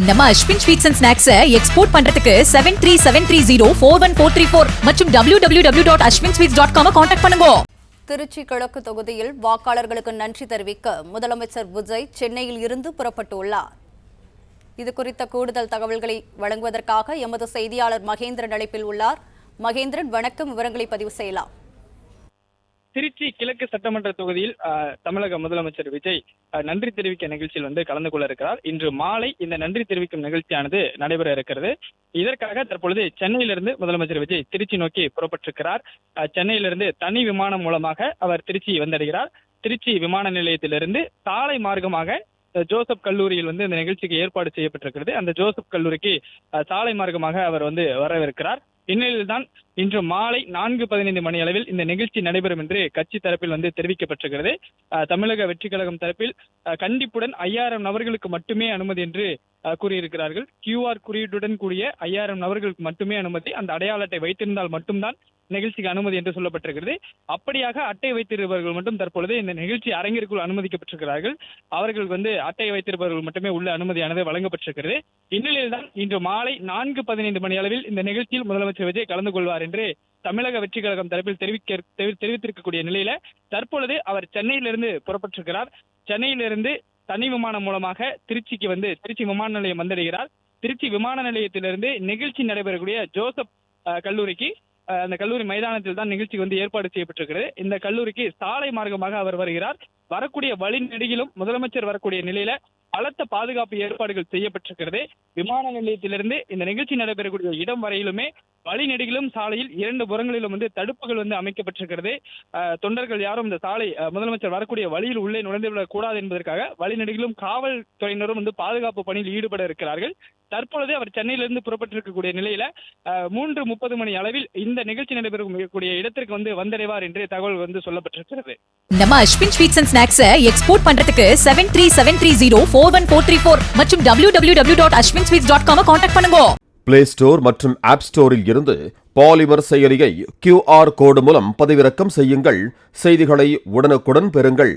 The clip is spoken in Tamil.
நம்ம Ashwin sweets and snacks export பண்றதுக்கு 7373041434 மற்றும் www.ashwinsweets.com கான்டாக்ட் பண்ணுங்க. திருச்சி கிழக்கு தொகுதியில் வாக்காளர்களுக்கு நன்றி தெரிவிக்க முதலமைச்சர் விஜய் சென்னையில் இருந்து புறப்பட்டுள்ளார். இது குறித்த கூடுதல் தகவல்களை வழங்குவதற்காக எமது செய்தியாளர் மகேந்திரன் அழைப்பில் உள்ளார். மகேந்திரன், வணக்கம். விவரங்களை பதிவு செய்யலாம். திருச்சி கிழக்கு சட்டமன்ற தொகுதியில் தமிழக முதலமைச்சர் விஜய் நன்றி தெரிவிக்க நிகழ்ச்சியில் கலந்து கொள்ள இருக்கிறார். இன்று மாலை இந்த நன்றி தெரிவிக்கும் நிகழ்ச்சியானது நடைபெற இருக்கிறது. இதற்காக தற்பொழுது சென்னையிலிருந்து முதலமைச்சர் விஜய் திருச்சி நோக்கி புறப்பட்டிருக்கிறார். சென்னையிலிருந்து தனி விமானம் மூலமாக அவர் திருச்சி வந்தடைகிறார். திருச்சி விமான நிலையத்திலிருந்து சாலை மார்க்கமாக ஜோசப் கல்லூரியில் இந்த நிகழ்ச்சிக்கு ஏற்பாடு செய்யப்பட்டிருக்கிறது. அந்த ஜோசப் கல்லூரிக்கு சாலை மார்க்கமாக அவர் வரவிருக்கிறார். இந்நிலையில்தான் இன்று மாலை 4:15 மணி அளவில் இந்த நிகழ்ச்சி நடைபெறும் என்று கட்சி தரப்பில் தெரிவிக்கப்பட்டிருக்கிறது. தமிழக வெற்றி கழகம் தரப்பில் கண்டிப்புடன் 5000 நபர்களுக்கு மட்டுமே அனுமதி என்று கூறியிருக்கிறார்கள். QR குறியீட்டுடன் கூடிய 5000 நபர்களுக்கு மட்டுமே அனுமதி. அந்த அடையாள அட்டை வைத்திருந்தால் மட்டும்தான் நிகழ்ச்சிக்கு அனுமதி என்று சொல்லப்பட்டிருக்கிறது. அப்படியாக அட்டை வைத்திருப்பவர்கள் மட்டும் தற்பொழுது இந்த நிகழ்ச்சி அரங்கிற்குள் அனுமதிக்கப்பட்டிருக்கிறார்கள். அவர்களுக்கு அட்டை வைத்திருப்பவர்கள் மட்டுமே உள்ள அனுமதியானது வழங்கப்பட்டிருக்கிறது. இந்நிலையில்தான் இன்று மாலை 4:15 மணி அளவில் இந்த நிகழ்ச்சியில் முதலமைச்சர் விஜய் கலந்து கொள்வார் என்று தமிழக வெற்றி கழகம் தரப்பில் தெரிவித்திருக்கக்கூடிய நிலையில தற்பொழுது அவர் சென்னையிலிருந்து புறப்பட்டிருக்கிறார். சென்னையிலிருந்து தனி விமானம் மூலமாக திருச்சிக்கு திருச்சி விமான நிலையம் வந்தடைகிறார். திருச்சி விமான நிலையத்திலிருந்து நிகழ்ச்சி நடைபெறக்கூடிய ஜோசப் கல்லூரிக்கு அந்த கல்லூரி மைதானத்தில் தான் நிகழ்ச்சி ஏற்பாடு செய்யப்பட்டிருக்கிறது. இந்த கல்லூரிக்கு சாலை மார்க்கமாக அவர் வருகிறார். வரக்கூடிய வழி நெடுகிலும் முதலமைச்சர் வரக்கூடிய நிலையில பலத்த பாதுகாப்பு ஏற்பாடுகள் செய்யப்பட்டிருக்கிறது. விமான நிலையத்திலிருந்து இந்த நிகழ்ச்சி நடைபெறக்கூடிய இடம் வரையிலுமே வழிநெடுகிலும் சாலையில் 2 புறங்களிலும் தடுப்புகள் அமைக்கப்பட்டிருக்கிறது. தொண்டர்கள் யாரும் இந்த சாலை முதலமைச்சர் வரக்கூடிய வழியில் உள்ளே நுழைந்துவிடக் கூடாது என்பதற்காக வழிநெடுகிலும் காவல்துறையினரும் பாதுகாப்பு பணியில் ஈடுபட இருக்கிறார்கள். தற்பொழுது அவர் சென்னையிலிருந்து புறப்பட்டிருக்கக்கூடிய நிலையில 3:30 மணி அளவில் இந்த நிகழ்ச்சி நடைபெறக்கூடிய இடத்திற்கு வந்தடைவார் என்று தகவல் சொல்லப்பட்டிருக்கிறது. நம்ம Ashwin sweets and snacks export பண்றதுக்கு 7373041434 மற்றும் www.ashwinsweets.com கான்டாக்ட் பண்ணுங்க. பிளே ஸ்டோர் மற்றும் ஆப் ஸ்டோரில் இருந்து பாலிமர் செயலியை QR கோடு மூலம் பதிவிறக்கம் செய்யுங்கள். செய்திகளை உடனுக்குடன் பெறுங்கள்.